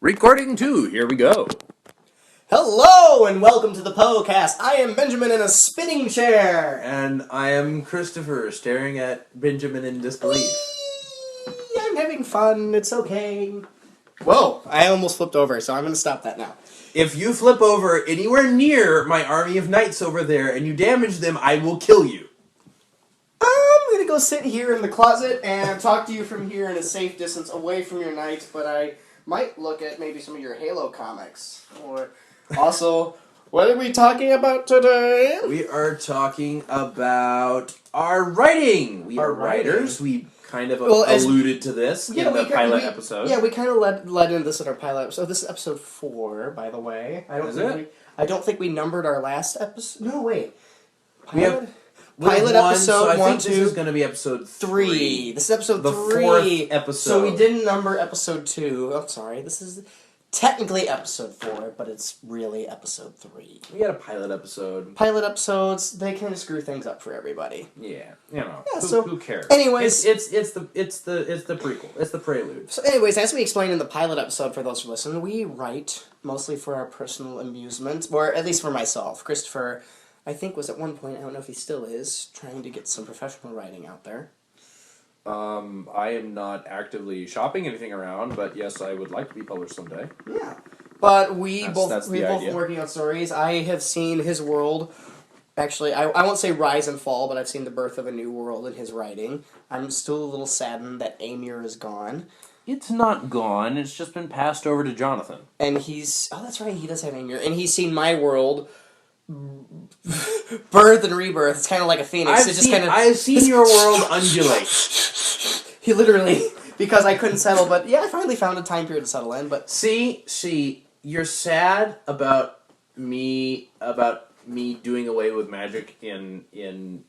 Recording 2, here we go. Hello and welcome to the Poe-Cast. I am Benjamin in a spinning chair. And I am Christopher, staring at Benjamin in disbelief. Whee! I'm having fun, it's okay. Whoa, I almost flipped over, so I'm going to stop that now. If you flip over anywhere near my army of knights over there and you damage them, I will kill you. I'm going to go sit here in the closet and talk to you from here in a safe distance away from your knights, but I might look at maybe some of your Halo comics. Or also, what are we talking about today? We are talking about our writing. We are writers. We kind of alluded to this in the pilot episode. Yeah, we kind of led into this in our pilot episode. This is episode 4, by the way. I don't think we numbered our last episode. No, wait. Pilot episode so I 1, think 2, this is going to be episode 3. This is episode 3. The 4th episode. So we didn't number episode 2. I'm sorry. This is technically episode 4, but it's really episode 3. We had a pilot episode. Pilot episodes, they kind of screw things up for everybody. Yeah, you know. Yeah, who cares? Anyways, it's the prequel. It's the prelude. So anyways, as we explained in the pilot episode for those who listen, we write mostly for our personal amusement, or at least for myself. Christopher, I think, was at one point, I don't know if he still is, trying to get some professional writing out there. I am not actively shopping anything around, but yes, I would like to be published someday. Yeah. But we're both idea. working on stories. I have seen his world, actually, I won't say rise and fall, but I've seen the birth of a new world in his writing. I'm still a little saddened that Amir is gone. It's not gone, it's just been passed over to Jonathan. And oh, that's right, he does have Amir. And he's seen my world birth and rebirth. It's kind of like a phoenix. I've seen your world undulate. He literally, because I couldn't settle, but yeah, I finally found a time period to settle in. But see, you're sad about me doing away with magic in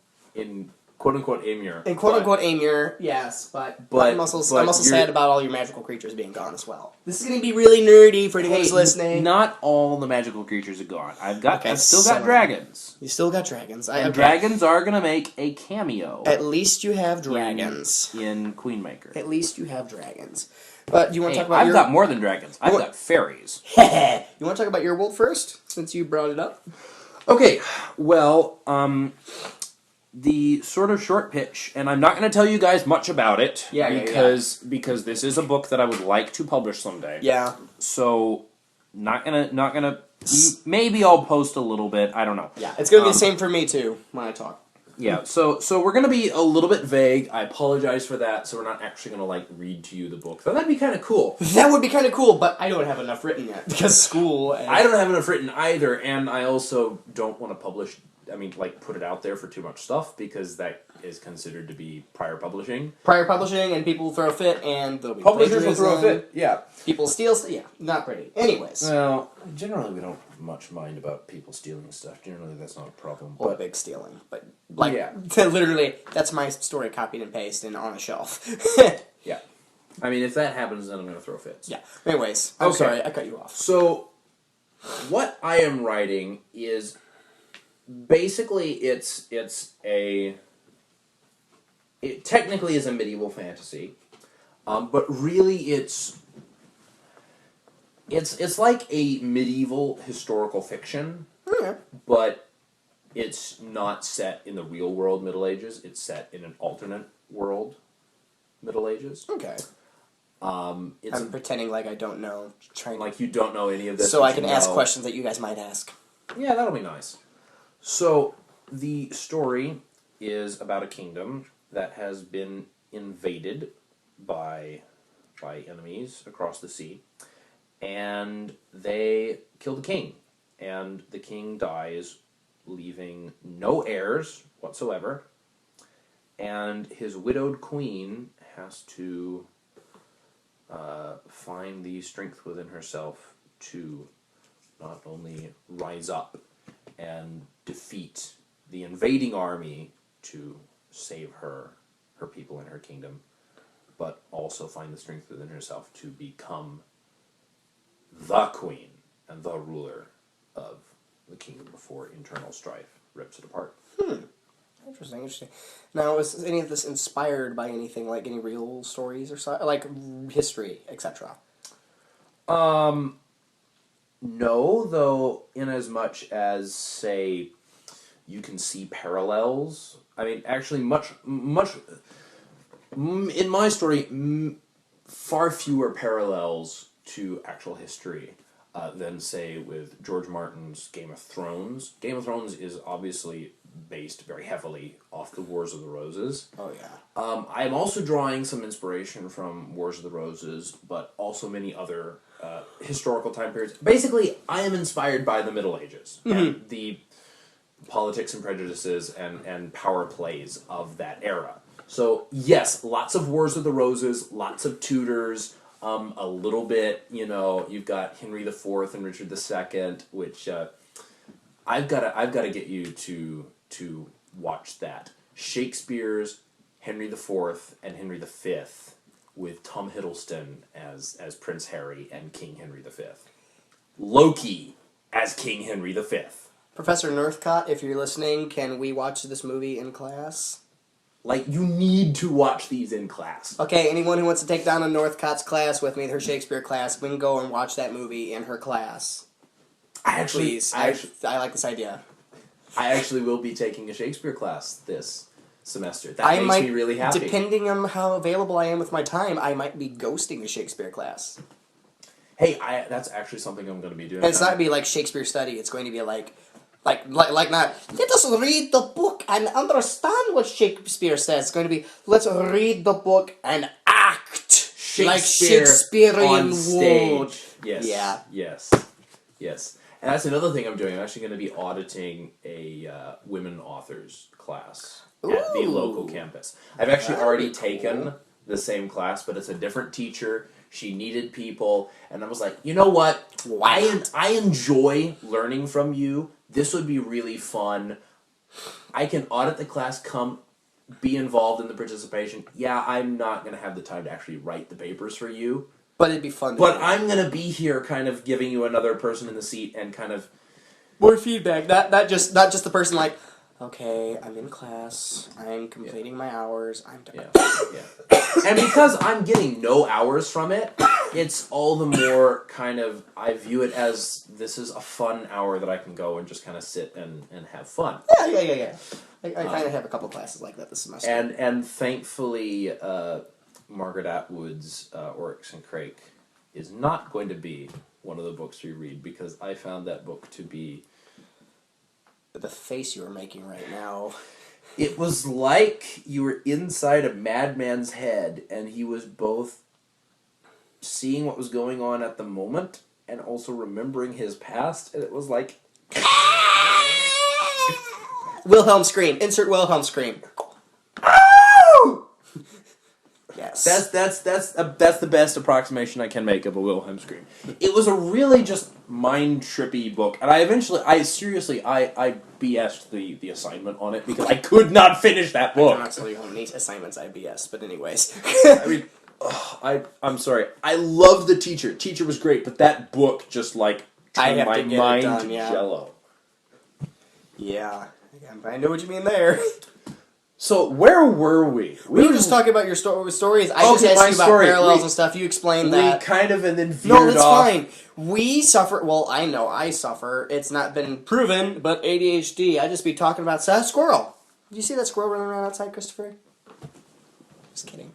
quote unquote Amir. In quote unquote Amir, yes, but I'm also sad about all your magical creatures being gone as well. This is going to be really nerdy for anyone who's listening. Not all the magical creatures are gone. I've still got dragons. You still got dragons. Dragons are going to make a cameo. At least you have dragons in Queenmaker. At least you have dragons. But you want to talk about? I've got more than dragons. I've got fairies. You want to talk about your world first, since you brought it up? Okay. Well, the sort of short pitch, and I'm not going to tell you guys much about it, because this is a book that I would like to publish someday. Yeah. So, not gonna. Maybe I'll post a little bit. I don't know. Yeah, it's going to be the same for me too when I talk. Yeah. So we're going to be a little bit vague. I apologize for that. So we're not actually going to read to you the book. So that'd be kind of cool. That would be kind of cool, but I don't have enough written yet because school. I don't have enough written either, and I also don't want to publish. Put it out there for too much stuff, because that is considered to be prior publishing. Prior publishing, and people will throw a fit, and there'll be publishers will throw a fit, yeah. People steal yeah, not pretty. Anyways. Well, generally we don't much mind about people stealing stuff. Generally that's not a problem. Or big stealing. But, literally, that's my story copied and pasted and on a shelf. Yeah. I mean, if that happens, then I'm going to throw fits. Yeah. Anyways, I'm sorry, I cut you off. So, what I am writing is... Basically, it technically is a medieval fantasy, but really it's like a medieval historical fiction, but it's not set in the real world Middle Ages. It's set in an alternate world Middle Ages. Okay. I'm pretending like I don't know, you don't know any of this, so I can ask questions that you guys might ask. Yeah, that'll be nice. So, the story is about a kingdom that has been invaded by enemies across the sea, and they kill the king, and the king dies, leaving no heirs whatsoever, and his widowed queen has to find the strength within herself to not only rise up and defeat the invading army to save her people, and her kingdom, but also find the strength within herself to become the queen and the ruler of the kingdom before internal strife rips it apart. Interesting. Now, is any of this inspired by anything, like any real stories or like history, etc.? No, though, in as much as, say, you can see parallels. I mean, actually, in my story, far fewer parallels to actual history than, say, with George Martin's Game of Thrones. Game of Thrones is obviously based very heavily off the Wars of the Roses. Oh, yeah. I am also drawing some inspiration from Wars of the Roses, but also many other historical time periods. Basically, I am inspired by the Middle Ages and the politics and prejudices and power plays of that era. So, yes, lots of Wars of the Roses, lots of Tudors, a little bit, you've got Henry IV and Richard II, which I've got to get you to watch that. Shakespeare's Henry IV and Henry V with Tom Hiddleston as Prince Harry and King Henry V. Loki as King Henry V. Professor Northcott, if you're listening, can we watch this movie in class? Like, you need to watch these in class. Okay, anyone who wants to take down a Northcott's class with me, her Shakespeare class, we can go and watch that movie in her class. Please. I like this idea. I actually will be taking a Shakespeare class this semester. That makes me really happy. Depending on how available I am with my time, I might be ghosting a Shakespeare class. Hey, that's actually something I'm going to be doing. And it's not going to be like Shakespeare study. It's going to be like not, let us read the book and understand what Shakespeare says. It's going to be, let's read the book and act like Shakespearean on stage. would. Yes. Yeah. Yes. And that's another thing I'm doing. I'm actually going to be auditing a women authors class at the local campus. I've actually already taken the same class, but it's a different teacher. She needed people, and I was like, you know what? I enjoy learning from you. This would be really fun. I can audit the class, be involved in the participation. Yeah, I'm not going to have the time to actually write the papers for you. But it'd be fun. But I'm going to be here kind of giving you another person in the seat and kind of... more feedback. Not just the person like, okay, I'm in class. I'm completing my hours. I'm done. Yeah. And because I'm getting no hours from it, it's all the more kind of... I view it as this is a fun hour that I can go and just kind of sit and have fun. Yeah. I kind of have a couple classes like that this semester. And thankfully... Margaret Atwood's Oryx and Crake is not going to be one of the books we read because I found that book to be... The face you are making right now. It was like you were inside a madman's head and he was both seeing what was going on at the moment and also remembering his past, and it was like... Wilhelm scream. Insert Wilhelm scream. Yes. That's the best approximation I can make of a Wilhelm scream. It was a really just mind-trippy book, and I seriously BS'd the assignment on it because I could not finish that book. I'm not telling you how many assignments I BS, but anyways. I mean, I'm sorry. I loved the teacher. Teacher was great, but that book just turned my mind to jello. Yeah, I know what you mean there. So, where were we? We were just talking about your stories. I just asked you about parallels and stuff. You explained that. We kind of and then veered off. No, that's off. fine. We suffer... Well, I know I suffer. It's not been proven, but ADHD. I just be talking about squirrel. Did you see that squirrel running around outside, Christopher? Just kidding.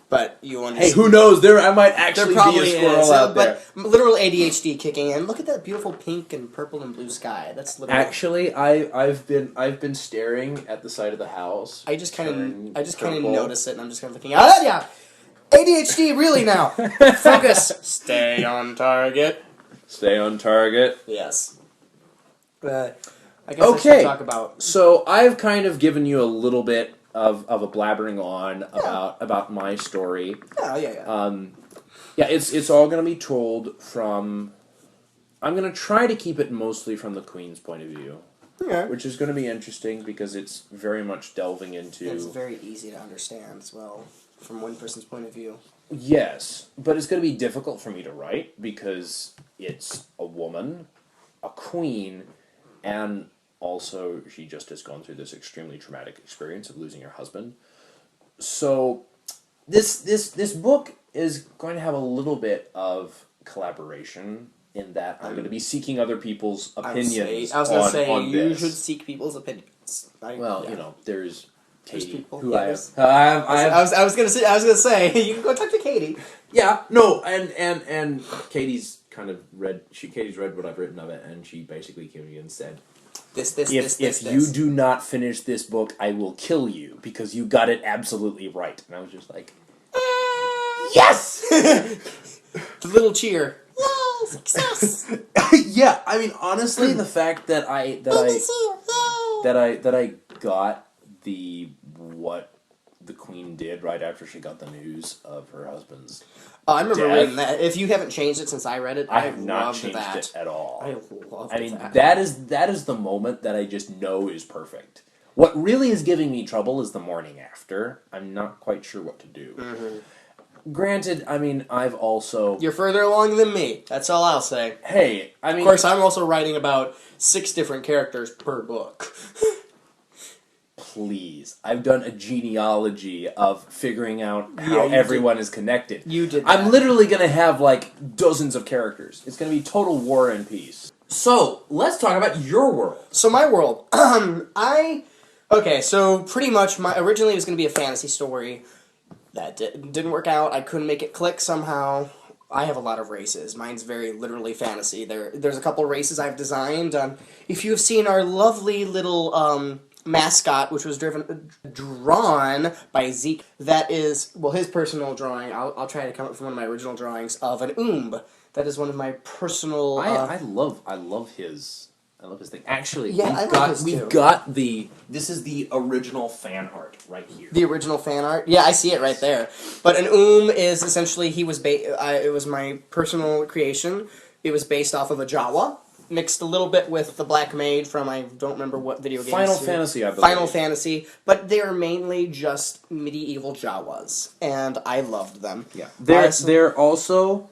But you understand. Hey, who knows? I might actually be a squirrel out there. But literal ADHD kicking in. Look at that beautiful pink and purple and blue sky. That's literal. Actually, I've been staring at the side of the house. I just kind of notice it, and I'm just kind of looking at it. Yeah, ADHD really now. Focus. Stay on target. Stay on target. Yes. I guess I should talk about. So I've kind of given you a little bit of a blabbering on about my story. Yeah. It's all going to be told from... I'm going to try to keep it mostly from the Queen's point of view. Okay. Which is going to be interesting because it's very much delving into... It's very easy to understand as well, from one person's point of view. Yes, but it's going to be difficult for me to write because it's a woman, a queen, and... Also, she just has gone through this extremely traumatic experience of losing her husband. So, this book is going to have a little bit of collaboration in that I'm going to be seeking other people's opinions. I was going to say on you this. should seek people's opinions. There's Katie, people. who Yeah, I was going to say you can go talk to Katie. Yeah, no, and Katie's kind of Katie's read what I've written of it, and she basically came to me and said, If you do not finish this book, I will kill you because you got it absolutely right. And I was just like, yes! The little cheer. Yay, success! Yeah, I mean, honestly, the fact that I got what the Queen did right after she got the news of her husband's I remember death. reading that. If you haven't changed it since I read it, I have not changed it at all. I love that is the moment that I just know is perfect. What really is giving me trouble is the morning after. I'm not quite sure what to do. Mm-hmm. Granted, I mean, I've also... You're further along than me. That's all I'll say. Hey, I mean... Of course, I'm also writing about 6 different characters per book. Please. I've done a genealogy of figuring out how everyone is connected. You did that. I'm literally going to have, dozens of characters. It's going to be total war and peace. So, let's talk about your world. So, my world. Okay, so pretty much, originally it was going to be a fantasy story. That didn't work out. I couldn't make it click somehow. I have a lot of races. Mine's very literally fantasy. There's a couple races I've designed. If you have seen our lovely little... mascot, which was drawn by Zeke. That is, his personal drawing. I'll try to come up with one of my original drawings of an That is one of my personal. I love his thing. Actually, yeah, we've got this is the original fan art right here. The original fan art. Yeah, I see it right there. But an is essentially it was my personal creation. It was based off of a Jawa. Mixed a little bit with the Black Maid from, I don't remember what video game. Final Fantasy, I believe. Final Fantasy, but they are mainly just medieval Jawas, and I loved them. Yeah, they're also,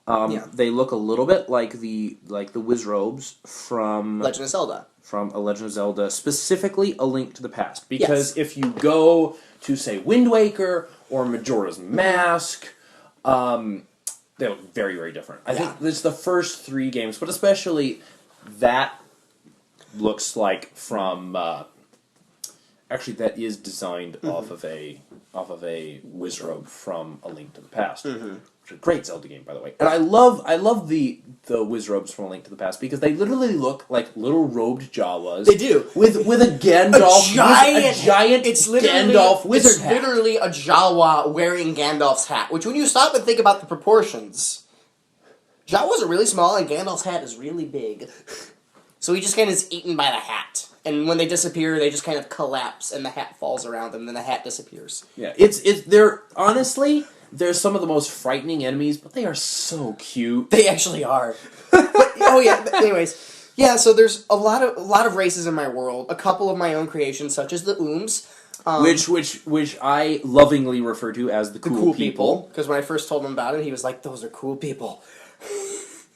they look a little bit like the Wizrobes from Legend of Zelda. From A Legend of Zelda, specifically A Link to the Past, because if you go to say Wind Waker or Majora's Mask, they look very, very different. I think it's the first 3 games, but especially that looks like from... actually, that is designed off of a Wizrobe from A Link to the Past. Mm-hmm. Which is a great Zelda game, by the way. And I love the Wizrobes from A Link to the Past, because they literally look like little robed Jawas. They do. With a Gandalf... A giant Gandalf wizard hat. It's literally a Jawa wearing Gandalf's hat, which when you stop and think about the proportions, Jawas are really small and Gandalf's hat is really big. So he just kind of is eaten by the hat. And when they disappear, they just kind of collapse and the hat falls around them and then the hat disappears. Yeah, they're some of the most frightening enemies, but they are so cute. They actually are. Anyways, yeah. So there's a lot of races in my world. A couple of my own creations, such as the which I lovingly refer to as the cool people. Because when I first told him about it, he was like, "Those are cool people."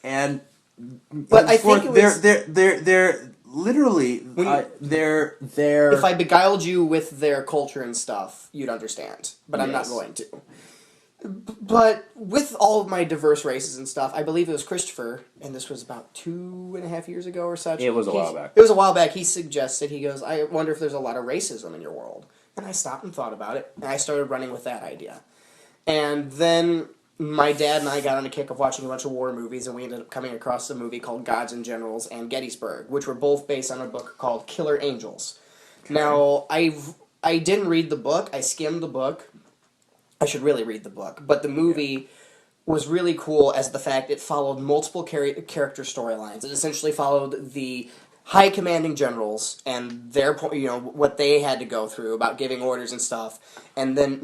But I think they're literally they're. If I beguiled you with their culture and stuff, you'd understand. But I'm not going to. But with all of my diverse races and stuff, I believe it was Christopher, and this was about 2.5 years ago or such. It was a while back. It was a while back. He suggested, he goes, I wonder if there's a lot of racism in your world. And I stopped and thought about it, and I started running with that idea. And then my dad and I got on a kick of watching a bunch of war movies, and we ended up coming across a movie called Gods and Generals and Gettysburg, which were both based on a book called Killer Angels. Okay. Now, I didn't read the book. I skimmed the book. I should really read the book. But the movie was really cool as the fact it followed multiple character storylines. It essentially followed the high commanding generals and their what they had to go through about giving orders and stuff, and then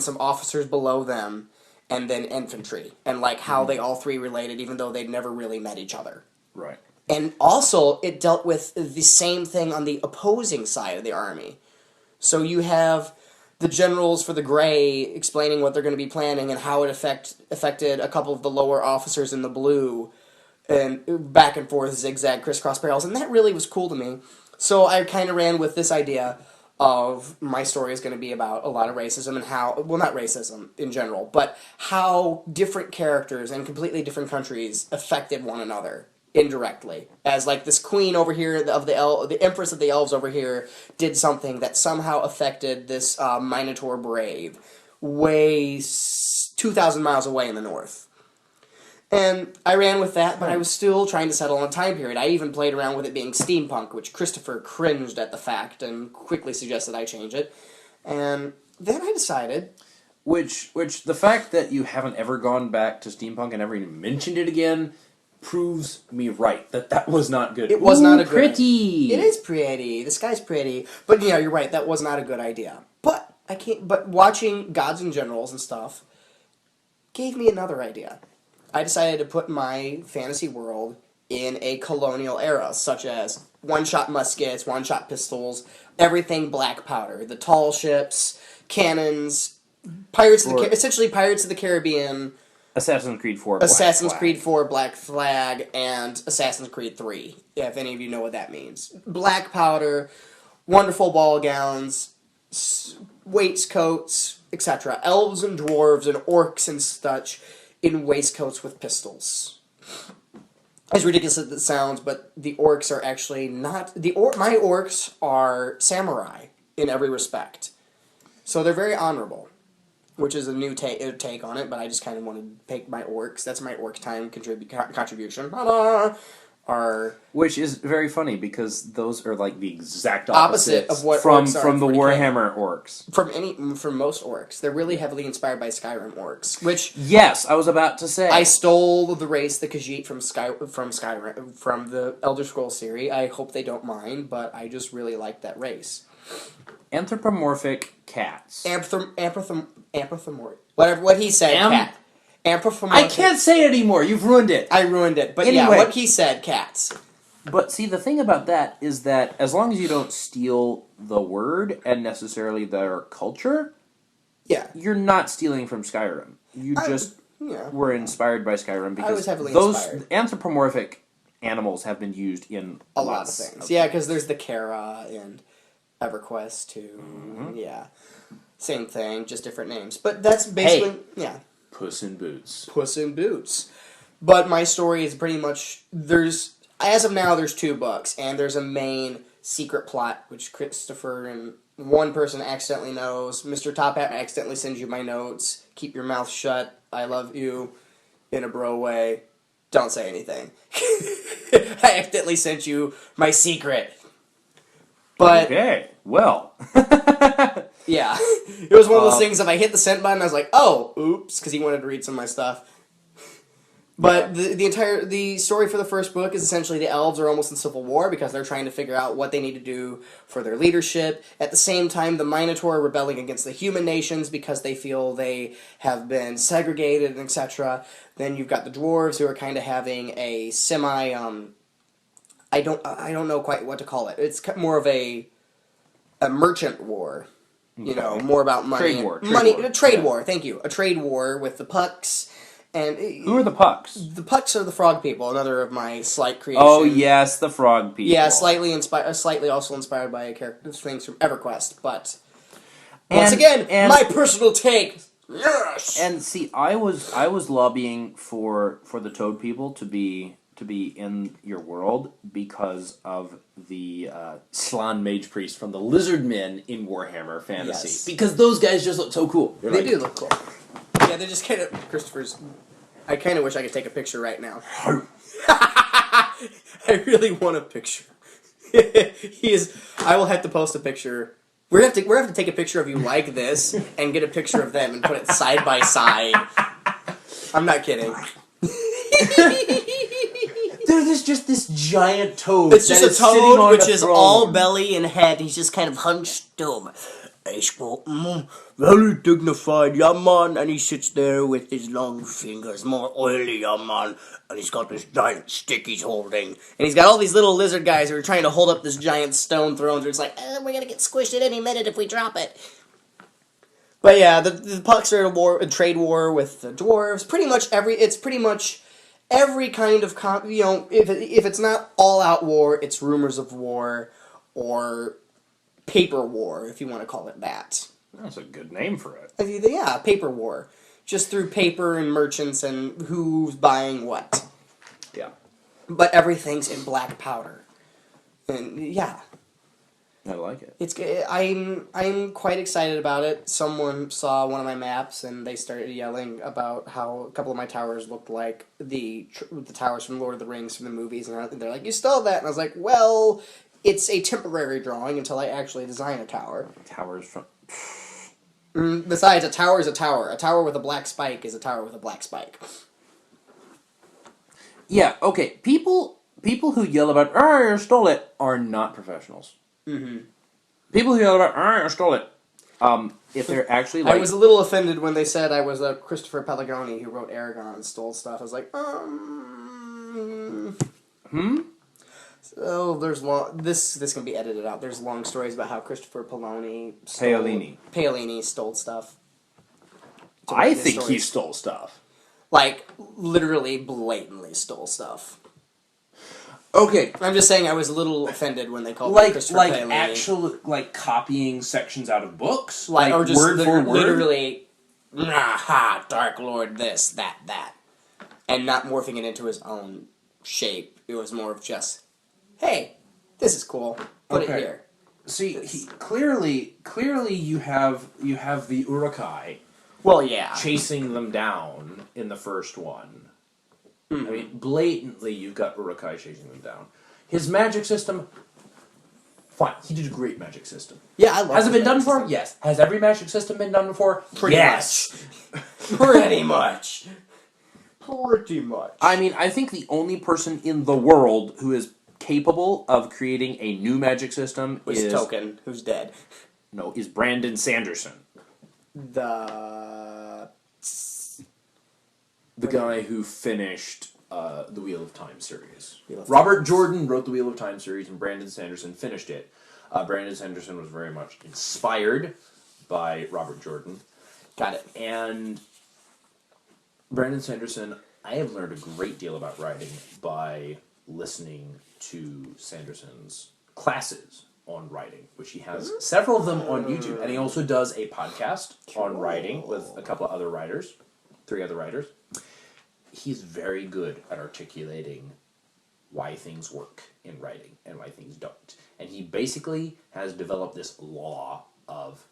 some officers below them, and then infantry, and how they all three related, even though they'd never really met each other. Right. And also, it dealt with the same thing on the opposing side of the army. So you have the generals for the Gray explaining what they're going to be planning and how it affected a couple of the lower officers in the Blue, and back and forth, zigzag, crisscross barrels, and that really was cool to me. So I kind of ran with this idea of my story is going to be about a lot of racism and how, well, not racism in general, but how different characters in completely different countries affected one another indirectly. As like this queen over here of the Empress of the Elves over here did something that somehow affected this Minotaur brave way 2,000 miles away in the north. And I ran with that, but I was still trying to settle on a time period. I even played around with it being steampunk, which Christopher cringed at the fact and quickly suggested I change it. And then I decided... Which the fact that you haven't ever gone back to steampunk and never even mentioned it again proves me right, that was not good. It was not a good... pretty! It is pretty. The sky's pretty. But yeah, you're right, that was not a good idea. But watching Gods and Generals and stuff gave me another idea. I decided to put my fantasy world in a colonial era, such as one-shot muskets, one-shot pistols, everything black powder, the tall ships, cannons, essentially Pirates of the Caribbean, Assassin's Creed 4 Black Flag, and Assassin's Creed 3, if any of you know what that means. Black powder, wonderful ball gowns, waistcoats, etc. Elves and dwarves and orcs and such in waistcoats with pistols. As ridiculous as it sounds, but the orcs are actually not... My orcs are samurai in every respect. So they're very honorable, which is a new take on it, but I just kind of wanted to take my orcs. That's my orc time contribution. Ta-da! Which is very funny, because those are like the exact opposite of what from orcs are the Warhammer orcs. From most orcs. They're really heavily inspired by Skyrim orcs, which... Yes, I was about to say. I stole the race, the Khajiit, from Skyrim, from the Elder Scrolls series. I hope they don't mind, but I just really like that race. Anthropomorphic cats. Anthropomorphic. What he said, cat. Anthropomorphic. I can't say it anymore. You've ruined it. I ruined it. But anyway, yeah, what he said, cats. But see, the thing about that is that as long as you don't steal the word and necessarily their culture, yeah, you're not stealing from Skyrim. You were inspired by Skyrim because I was heavily those inspired. Anthropomorphic animals have been used in a lot of things. Yeah, because there's the Kara and EverQuest too. Mm-hmm. Yeah, same thing, just different names. But that's basically Puss in Boots. Puss in Boots. But my story is pretty much as of now there's 2 books, and there's a main secret plot which Christopher and one person accidentally knows. Mr. Top Hat accidentally sends you my notes. Keep your mouth shut. I love you in a bro way. Don't say anything. I accidentally sent you my secret. But okay, well. Yeah. It was one of those things, if I hit the send button, I was like, oh, oops, because he wanted to read some of my stuff. But the story for the first book is essentially the elves are almost in civil war because they're trying to figure out what they need to do for their leadership. At the same time, the Minotaur are rebelling against the human nations because they feel they have been segregated, etc. Then you've got the dwarves who are kind of having a semi, I don't know quite what to call it. It's more of a merchant war. You know, more about money. Trade war, thank you. A trade war with the Pucks. And who are the Pucks? The Pucks are the frog people, another of my slight creations. Oh, yes, the frog people. Yeah, slightly also inspired by things from EverQuest, but once again, my personal take. Yes. And see, I was lobbying for the Toad people to be in your world because of the Slan Mage Priest from the Lizard Men in Warhammer Fantasy. Yes. Because those guys just look so cool. They do look cool. Yeah, they're just kind of... Christopher's... I kind of wish I could take a picture right now. I really want a picture. I will have to post a picture. We're gonna have to take a picture of you like this and get a picture of them and put it side by side. I'm not kidding. There's just this giant toad. It's just a toad which is all belly and head. He's just kind of hunched over. He's very dignified, yeah man, and he sits there with his long fingers, more oily, yeah man, and he's got this giant stick he's holding, and he's got all these little lizard guys who are trying to hold up this giant stone throne, so it's like, we're gonna get squished at any minute if we drop it. But yeah, the Pucks are at a trade war with the dwarves. Pretty much every kind of if it's not all out war, it's rumors of war, or paper war, if you want to call it that. That's a good name for it. Yeah, paper war. Just through paper and merchants and who's buying what. Yeah. But everything's in black powder. And yeah. I like it. I'm quite excited about it. Someone saw one of my maps and they started yelling about how a couple of my towers looked like the towers from Lord of the Rings from the movies, and they're like, "You stole that," and I was like, "Well, it's a temporary drawing until I actually design a tower." Towers from... Besides, a tower is a tower. A tower with a black spike is a tower with a black spike. Yeah, okay. People who yell about, "Oh, you stole it," are not professionals. Mm-hmm. People who yell about, "Oh, I stole it," if they're actually like... I was a little offended when they said I was a Christopher Pellegrini who wrote Aragon and stole stuff. I was like, So this can be edited out. There's long stories about how Christopher Paolini stole stuff. I think he stole stuff. Like, literally, blatantly stole stuff. Okay. I'm just saying I was a little offended when they called me Christopher Paolini. Actual, copying sections out of books? Or just word for word? literally, Dark Lord this, that. And not morphing it into his own shape. It was more of just, hey, this is cool. Put it here. See, clearly you have the Urukai Well, yeah. chasing them down in the first one. I mean, blatantly, you've got Urukai chasing them down. His magic system, fine. He did a great magic system. Yeah, I love it. Has it been done before? Yes. Has every magic system been done before? Pretty much. Pretty much. Pretty much. I mean, I think the only person in the world who is capable of creating a new magic system is... Token, who's dead. No, is Brandon Sanderson. The guy who finished the Wheel of Time series. Robert Jordan wrote the Wheel of Time series, and Brandon Sanderson finished it. Brandon Sanderson was very much inspired by Robert Jordan. Got it. And Brandon Sanderson, I have learned a great deal about writing by listening to Sanderson's classes on writing, which he has several of them on YouTube. And he also does a podcast on writing with a couple of other writers, 3 other writers. He's very good at articulating why things work in writing and why things don't. And he basically has developed this law of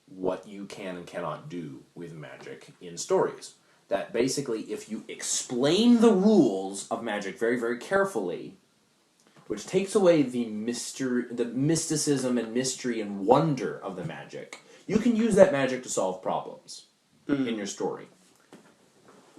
what you can and cannot do with magic in stories. That basically, if you explain the rules of magic very, very carefully, which takes away the mysticism and mystery and wonder of the magic, you can use that magic to solve problems in your story.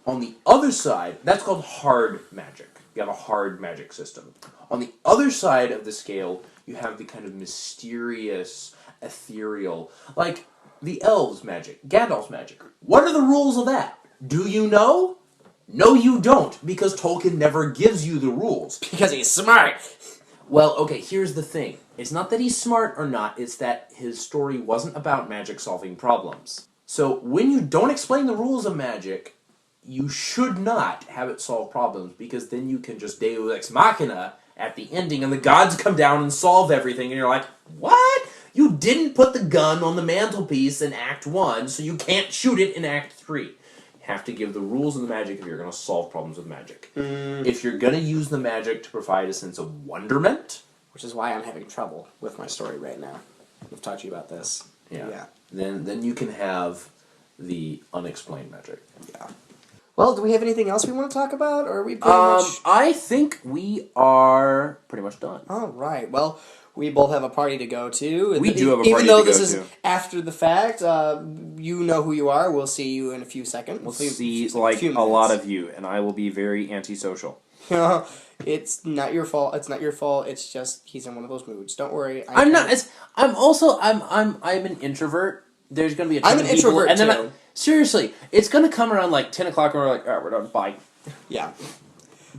On the other side, that's called hard magic. You have a hard magic system. On the other side of the scale, you have the kind of mysterious, ethereal, like the elves' magic, Gandalf's magic. What are the rules of that? Do you know? No, you don't, because Tolkien never gives you the rules. Because he's smart! Well, okay, here's the thing. It's not that he's smart or not, it's that his story wasn't about magic solving problems. So, when you don't explain the rules of magic, you should not have it solve problems, because then you can just Deus Ex Machina at the ending, and the gods come down and solve everything, and you're like, what? You didn't put the gun on the mantelpiece in Act 1, so you can't shoot it in Act 3. You have to give the rules of the magic if you're going to solve problems with magic. If you're going to use the magic to provide a sense of wonderment... Which is why I'm having trouble with my story right now. I've talked to you about this. Yeah. Then you can have the unexplained magic. Yeah. Well, do we have anything else we want to talk about, or are we pretty much... I think we are pretty much done. All right. Well, we both have a party to go to. We do have a party to go to. Even though this is after the fact, you know who you are. We'll see you in a few seconds. We'll see like a lot of you, and I will be very antisocial. It's not your fault. It's not your fault. It's just he's in one of those moods. Don't worry. I'm not. I'm an introvert. There's going to be a ton I'm of an people, introvert, and then too. Seriously, it's going to come around like 10 o'clock, and we're like, all right, we're done. Bye. Yeah.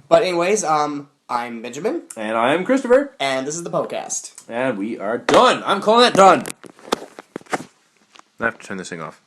But anyways, I'm Benjamin. And I'm Christopher. And this is the Poe-Cast. And we are done. I'm calling that done. I have to turn this thing off.